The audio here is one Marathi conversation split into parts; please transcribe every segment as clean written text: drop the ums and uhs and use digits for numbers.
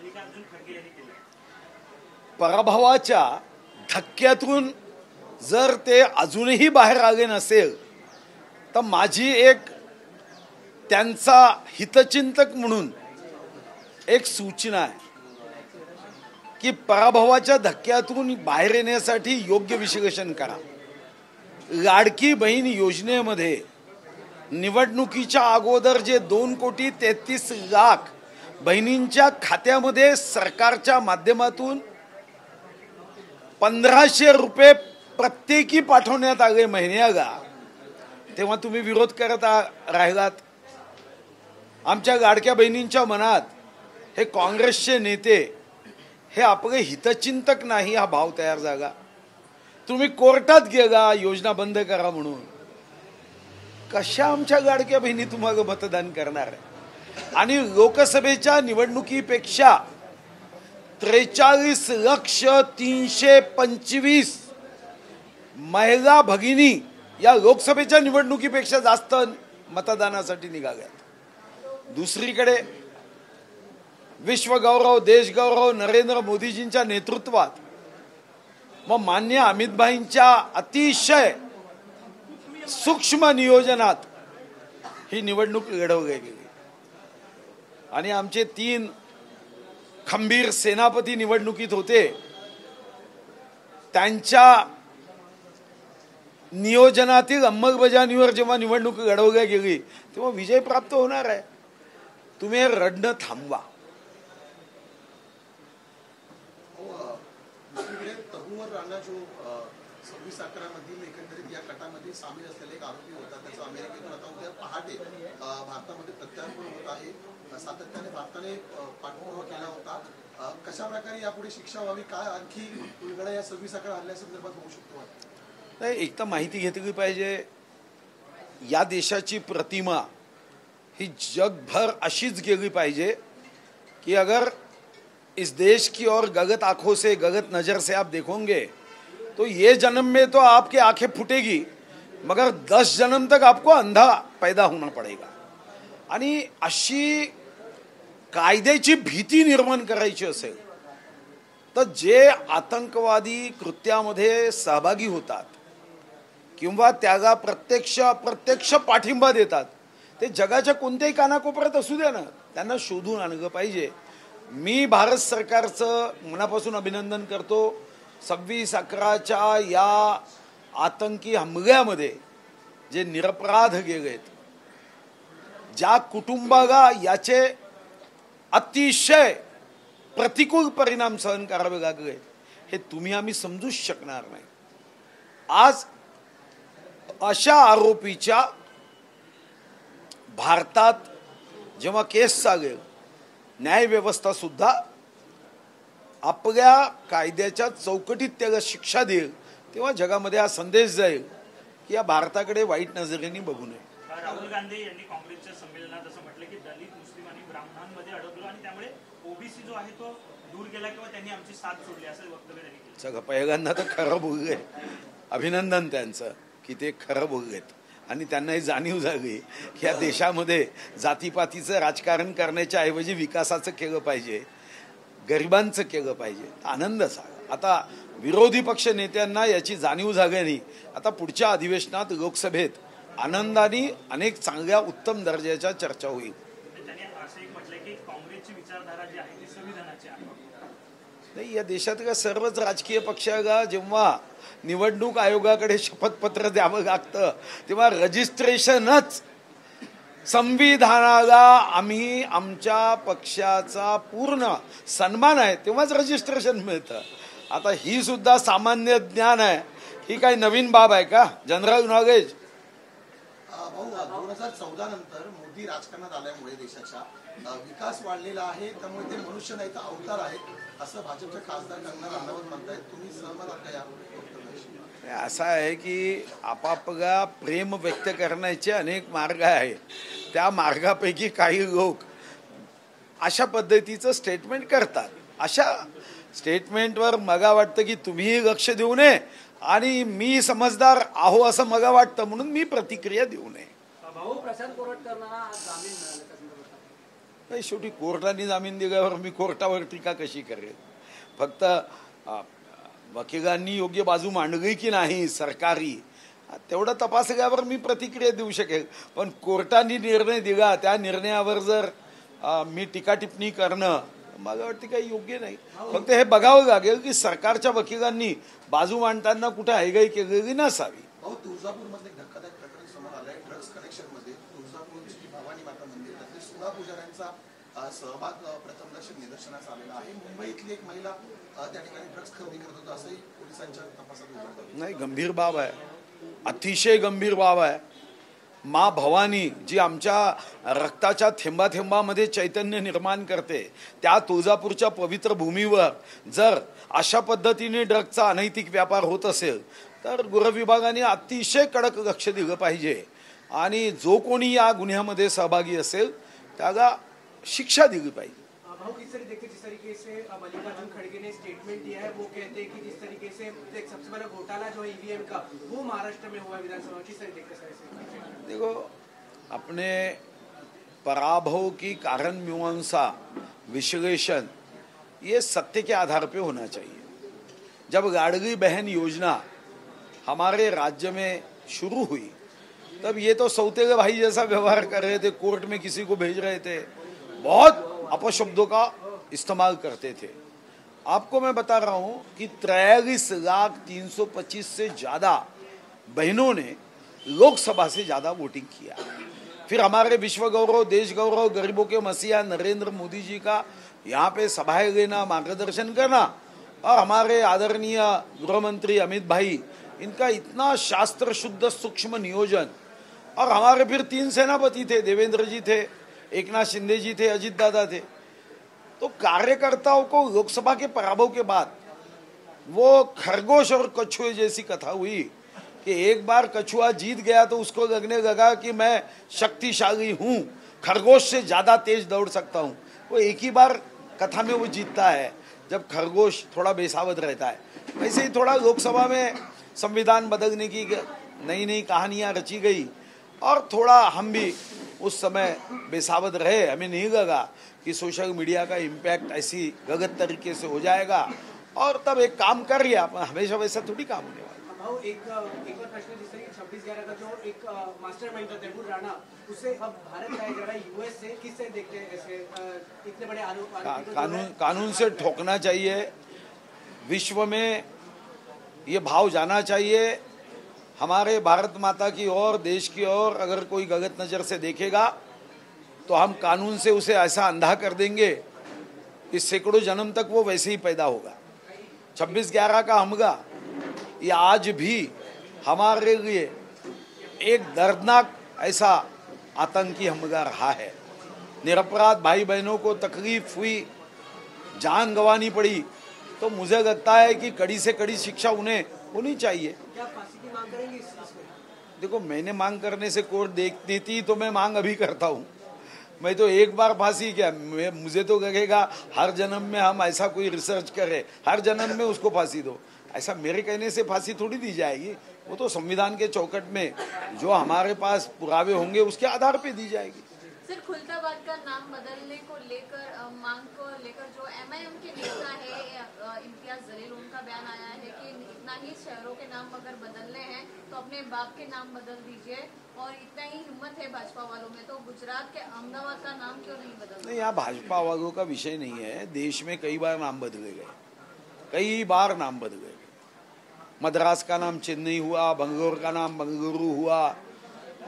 मल्लिकार्जुन खरगे यांनी केलं। पराभवाच्या धक्क्यातून जर ते अजूनही बाहेर आले नसेल तर माझी एक त्यांचा हितचिंतक म्हणून एक सूचना आहे की पराभवाच्या धक्क्यातून बाहेर येण्यासाठी योग्य विश्लेषण करा। लाडकी बहीण योजनेमध्ये निवडणुकीच्या अगोदर जे 2,33,00,000 बहिणींच्या खात्यामध्ये सरकारच्या माध्यमातून 1,500 रुपये प्रत्येकी पाठवण्यात आले महिन्याला, तेव्हा तुम्ही विरोध करत राहिलात। आमच्या लाडक्या बहिणींच्या मनात हे काँग्रेसचे नेते हे आपले हितचिंतक नाही हा भाव तयार झाला। तुम्ही कोर्टात गेला योजना बंद करा म्हणून। कशा आमच्या लाडक्या बहिणी तुम्हाला मतदान करणार आहे? आणि लोकसभेच्या निवडणुकीपेक्षा 43,325,000 महिला भगिनी या लोकसभेच्या निवडणुकीपेक्षा जास्त मतदानासाठी निघाल्यात। दुसरीकडे विश्वगौरव देशगौरव नरेंद्र मोदीजींच्या नेतृत्वात व मान्य अमितभाईंच्या अतिशय सूक्ष्म नियोजनात ही निवडणूक लढवली गेली आणि आमचे 3 खंबीर सेनापती निवडणुकीत होते। त्यांच्या नियोजनातील अंमलबजावणीवर जेव्हा निवडणूक लढवली गेली तेव्हा विजय प्राप्त होणार आहे। तुम्ही हे रडणं थांबवा। जो 26/11 मधील एकंदरीत या कटामध्ये सामील असलेले एक आरोपी होता, त्याचा अमेरिकेतून आता उद्या पहाटे भारतामध्ये प्रत्यार्पण होत आहे। सातत्याने भारताने पाठपुरावा केला होता। कशा प्रकारे यापुढे शिक्षा व्हावी, काय आणखी उलगडा या 26/11 हल्ल्यासंदर्भात होऊ शकतो? नाही, एक तर माहिती घेतली पाहिजे। या देशाची प्रतिमा ही जगभर अशीच गेली पाहिजे कि अगर इस देश की और गलत आंखों से गलत नजर से आप देखोगे तो ये जन्म में तो आपकी आंखें फूटेगी मगर 10 जन्म तक आपको अंधा पैदा होना पड़ेगा। आणि अशी कायद्याची भीती निर्माण करायची असेल तर जे आतंकवादी कृत्यामध्ये सहभागी होतात किंवा त्याला प्रत्यक्ष अप्रत्यक्ष पाठिंबा देतात ते जगाच्या कोणत्याही कानाकोपऱ्यात असू द्या ना, त्यांना शोधून आणलं पाहिजे। मी भारत सरकारचं मनापासून अभिनंदन करतो। 26/11च्या या आतंकी हमल्यामध्ये जे निरपराध गेलेत, ज्या कुटुंबाला याचे अतिशय प्रतिकूल परिणाम सहन करावे लागले हे तुम्ही आम्ही समजूच शकणार नाही। आज अशा आरोपीच्या भारतात जेव्हा केस चालेल न्याय व्यवस्था सुद्धा आपल्या कायद्याच्या चौकटीत त्याला शिक्षा देईल, तेव्हा जगामध्ये हा संदेश जाईल की या भारताकडे वाईट नजरेने बघू नये। राहुल गांधी यांनी काँग्रेसच्या संमेलनात असं म्हटलं की दलित मुस्लिम आणि ब्राह्मणांमध्ये अडकलो आणि त्यामुळे ओबीसी जो आहे तो दूर गेला किंवा त्यांनी आमची साथ सोडली असं वक्तव्य त्यांनी केलं। सगळं पहिल्यांदा तर खरं बोलले, अभिनंदन त्यांचं की ते खरं बोललेत आणि त्यांना ही जाणीव झाली की या देशामध्ये जातीपातीचं राजकारण करण्याच्या ऐवजी विकासाचं केलं पाहिजे, गरिबांचं केलं पाहिजे। आनंद झाला। आता विरोधी पक्ष नेत्यांना याची जाणीव झाल्याने आता पुढच्या अधिवेशनात लोकसभेत आनंदाने अनेक चांगल्या उत्तम दर्जाच्या चर्चा होईल। त्यांनी असं एक म्हटलं की काँग्रेसची विचारधारा जी आहे ती संविधानाची आहे। नाही, या देशातल्या सर्वच राजकीय पक्षाला जेव्हा निवडणूक आयोगाकडे शपथपत्र द्यावं लागतं तेव्हा रजिस्ट्रेशनच संविधानाला आम्ही आमच्या पक्षाचा पूर्ण सन्मान आहे तेव्हाच रजिस्ट्रेशन मिळतं। आता ही सुद्धा सामान्य ज्ञान आहे, ही काही नवीन बाब आहे का? General knowledge. 2014 नंतर मोदी राजकारणात आल्यामुळे देशाच्या विकास वाढलेला आहे, त्यामुळे ते मनुष्य नाही तर अवतार आहेत असं भाजपचे खासदार कंगना राणावत म्हणतायत। तुम्ही सहमत आहात का या वक्तव्याशी? असं आहे की आपापला प्रेम व्यक्त करण्याचे अनेक मार्ग आहेत, त्या मार्गापैकी काही लोक अशा पद्धतीचं स्टेटमेंट करतात। अशा स्टेटमेंटवर मला वाटतं की तुम्हीही लक्ष देऊ नये आणि मी समजदार आहो असं मला वाटतं म्हणून मी प्रतिक्रिया देऊ नये। भाऊ प्रशांत कोरटकरला जामीन मिळाला, नाही, शेवटी कोर्टाने जामीन दिल्यावर मी कोर्टावर टीका कशी करेन? फक्त वकिलांनी योग्य बाजू मांडली की नाही सरकारी, तेवढं तपासल्यावर मी प्रतिक्रिया देऊ शकेल. पण कोर्टाने निर्णय दिला, त्या निर्णयावर जर मी टीका टिप्पणी करणं मला वाटतं काही योग्य नाही. फक्त हे बघावं लागेल की सरकारच्या वकिलांनी बाजू मांडताना कुठे हयगय केलेली नसावी. तुळजापूरमध्ये एक धक्कादायक प्रकरण समोर आलंय. ड्रग्ज कनेक्शनमध्ये तुळजापूरची भवानी माता मंदिर त्यातले 16 पुजाऱ्यांचा सहभाग प्रथमदर्शक निदर्शनास आलेला आहे. मुंबईतली एक महिला त्या ठिकाणी ड्रग्ज खरेदी करत होती असंही पोलिसांच्या तपासात उघड झालं. नाही, गंभीर बाब आहे, अतिशय गंभीर बाब आहे. माँ भवानी जी आमच्या रक्ताच्या थेंबाथेंबामध्ये चैतन्य निर्माण करते, त्या तुळजापूरच्या पवित्र भूमीवर जर अशा पद्धतीने ड्रग्जचा अनैतिक व्यापार होत असेल तर गृह विभागाने अतिशय कडक लक्ष दिलं पाहिजे आणि जो कोणी या गुन्ह्यामध्ये सहभागी असेल त्याला शिक्षा दिली पाहिजे. भाऊ, किस तरीके जिस तरीके से मल्लिकार्जुन खड़गे ने स्टेटमेंट दिया है, वो कहते हैं कि जिस तरीके से एक सबसे बड़ा घोटाला जो है ईवीएम का वो महाराष्ट्र में हुआ है विधानसभा, किस तरीके से? देखो, अपने पराभव की कारण मीमांसा विश्लेषण ये सत्य के आधार पे होना चाहिए. जब लाडली बहन योजना हमारे राज्य में शुरू हुई तब ये तो सौतेले भाई जैसा व्यवहार कर रहे थे, कोर्ट में किसी को भेज रहे थे, बहुत अपशब्दों का इस्तेमाल करते थे. आपको मैं बता रहा हूं कि 43,325 से ज्यादा बहनों ने लोकसभा से ज्यादा वोटिंग किया. फिर हमारे विश्व गौरव, देश गौरव, गरीबों के मसीहा नरेंद्र मोदी जी का यहाँ पे सभाएं लेना, मार्गदर्शन करना, और हमारे आदरणीय गृह मंत्री अमित भाई, इनका इतना शास्त्र शुद्ध सूक्ष्म नियोजन, और हमारे फिर 3 सेनापति थे, देवेंद्र जी थे, एकनाथ शिंदे जी थे, अजित दादा थे. तो कार्यकर्ताओं को लोकसभा के पराभव के बाद वो खरगोश और कछुए जैसी कथा हुई कि एक बार कछुआ जीत गया तो उसको लगने लगा कि मैं शक्तिशाली हूं, खरगोश से ज्यादा तेज दौड़ सकता हूं. वो एक ही बार कथा में वो जीतता है जब खरगोश थोड़ा बेसावध रहता है. वैसे ही थोड़ा लोकसभा में संविधान बदलने की नई नई कहानियां रची गई और थोड़ा हम भी उस समय बेसावध रहे. हमें नहीं लगा कि सोशल मीडिया का इम्पैक्ट ऐसी गलत तरीके से हो जाएगा, और तब एक काम कर लिया. हमेशा वैसा थोड़ी काम होने वाला. भाऊ, एक और प्रश्न, जिस तरह 26/11 का जो एक मास्टरमाइंड था तैमूर राणा, उसे अब भारत लाया जा रहा है यूएस से, किससे देखते हैं ऐसे इतने बड़े आरोप? कानून से ठोकना चाहिए. विश्व में ये भाव जाना चाहिए. हमारे भारत माता की ओर, देश की ओर अगर कोई गलत नजर से देखेगा तो हम कानून से उसे ऐसा अंधा कर देंगे कि सैकड़ों जन्म तक वो वैसे ही पैदा होगा. 26/11 का हमला ये आज भी हमारे लिए एक दर्दनाक ऐसा आतंकी हमला रहा है. निरपराध भाई बहनों को तकलीफ हुई, जान गंवानी पड़ी, तो मुझे लगता है कि कड़ी से कड़ी शिक्षा उन्हें होनी चाहिए. क्या फांसी की मांग करेंगे इस चीज में? देखो, मैंने मांग करने से कोर्ट देती तो मैं मांग अभी करता हूँ. मैं तो एक बार फांसी क्या, मुझे तो लगेगा हर जन्म में हम ऐसा कोई रिसर्च करें, हर जन्म में उसको फांसी दो, ऐसा मेरे कहने से फांसी थोड़ी दी जाएगी. वो तो संविधान के चौकट में जो हमारे पास पुरावे होंगे उसके आधार पे दी जाएगी. सर, खुलताबाद का नाम बदलने को लेकर, मांग को लेकर जो एमआईएम के नेता है इम्तियाज जलील, उनका बयान आया है कि इतना ही शहरों के नाम अगर बदलने हैं तो अपने बाप के नाम बदल दीजिए, और इतना ही हिम्मत है भाजपा वालों में, तो गुजरात के अहमदाबाद का नाम क्यों नहीं बदल? नहीं, यहाँ भाजपा वालों का विषय नहीं है. देश में कई बार नाम बदले गए, कई बार नाम बदले गए. मद्रास का नाम चेन्नई हुआ, बंगलोर का नाम बंगलुरु हुआ,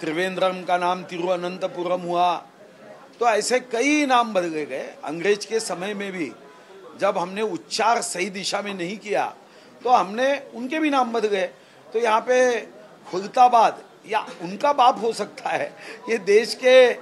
त्रिवेंद्रम का नाम तिरुवनंतपुरम हुआ. तो ऐसे कई नाम बदले गए. अंग्रेज के समय में भी जब हमने उच्चार सही दिशा में नहीं किया तो हमने उनके भी नाम बदले. तो यहाँ पे खुलताबाद या उनका बाप हो सकता है, ये देश के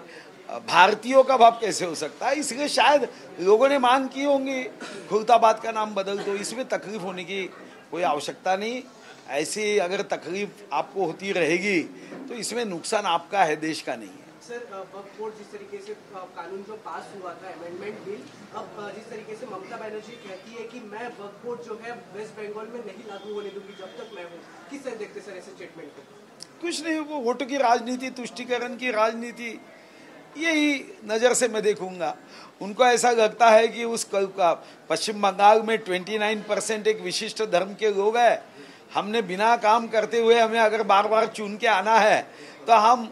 भारतीयों का बाप कैसे हो सकता है? इसलिए शायद लोगों ने मांग की होंगी खुलताबाद का नाम बदल दो. इसमें तकलीफ होने की कोई आवश्यकता नहीं. ऐसी अगर तकलीफ आपको होती रहेगी तो इसमें नुकसान आपका है, देश का नहीं है. सर, वक्फ बोर्ड जिस तरीके से कानून जो पास हुआ था, अमेंडमेंट बिल, अब जिस तरीके से ममता बनर्जी कहती है कि मैं वक्फ बोर्ड जो है वेस्ट बंगाल में नहीं लागू होने दूंगी जब तक मैं हूँ, किस तरह देखते सर ऐसे स्टेटमेंट को? कुछ नहीं, वो वोटों की राजनीति, तुष्टिकरण की राजनीति, यही नज़र से मैं देखूंगा। उनको ऐसा लगता है कि उस पश्चिम बंगाल में 29% एक विशिष्ट धर्म के लोग हैं, हमने बिना काम करते हुए हमें अगर बार बार चुन के आना है तो हम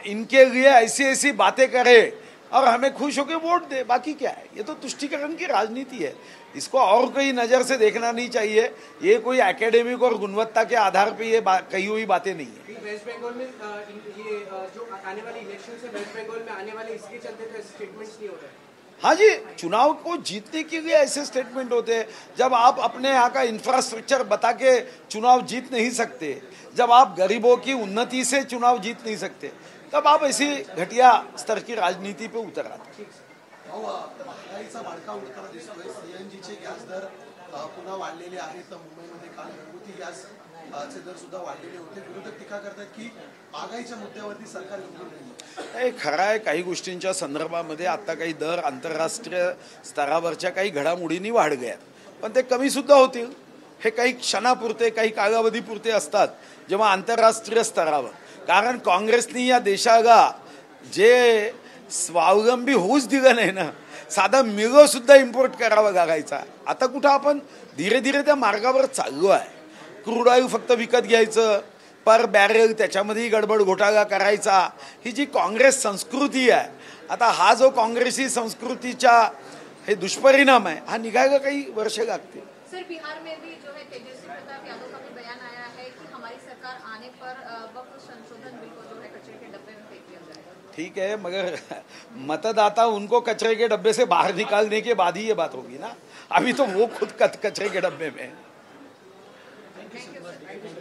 इनके लिए ऐसी ऐसी बातें करें और हमें खुश होकर वोट दे। बाकी क्या है, ये तो तुष्टीकरण की राजनीति है, इसको और कोई नज़र से देखना नहीं चाहिए। ये कोई एकेडमिक और गुणवत्ता के आधार पे ये कही हुई बातें नहीं है। वेस्ट बंगाल में ये जो आने वाले इलेक्शन से वेस्ट बंगाल में आने वाले, इसके चलते तो स्टेटमेंट्स नहीं हो रहे। हाँ जी, चुनाव को जीतने के लिए ऐसे स्टेटमेंट होते हैं। जब आप अपने यहाँ का इंफ्रास्ट्रक्चर बता के चुनाव जीत नहीं सकते, जब आप गरीबों की उन्नति से चुनाव जीत नहीं सकते, तब आप ऐसी घटिया स्तर की राजनीति पे उतर आते। महागाईचा वाढका होताना दिसतोय। सीएनजीचे गॅस दर पुन्हा वाढलेले आहेत। तर मुंबईमध्ये काल घरगुती गॅस चे दर सुद्धा वाढलेले होते। विरोधक टीका करतात की महागाईच्या मुद्द्यावरती सरकार गंभीर नाही। हे खरं आहे, काही गोष्टींच्या संदर्भामध्ये आता काही दर आंतरराष्ट्रीय स्तरावरच्या काही घडामोडींनी वाढ गयात, पण ते कमी सुद्धा होतील। हे काही क्षणापुरते, काही कालावधीपुरते असतात जेव्हा आंतरराष्ट्रीय स्तरावर, कारण काँग्रेसनी या देशाला जे स्वावलंबी होऊच दिलं नाही ना, साधा मिळो सुद्धा इम्पोर्ट करावा लागायचा। आता कुठं आपण धीरे धीरे त्या मार्गावर चाललो आहे। क्रूड ऑइल फक्त विकत घ्यायचं, पर बॅरेल त्याच्यामध्येही गडबड घोटाळा करायचा, ही जी काँग्रेस संस्कृती आहे, आता हा जो काँग्रेसी संस्कृतीचा हे दुष्परिणाम आहे, हा निघायला काही वर्ष लागतील। सर, बिहार में भी जो है तेजस्वी प्रताप यादव का भी बयान आया है कि हमारी सरकार आने पर वक्फ संशोधन बिल को जो है कचरे के डब्बे में फेंक दिया जाएगा। ठीक है, मगर मतदाता उनको कचरे के डब्बे से बाहर निकालने के बाद ही ये बात होगी ना, अभी तो वो खुद कचरे के डब्बे में। Thank you sir.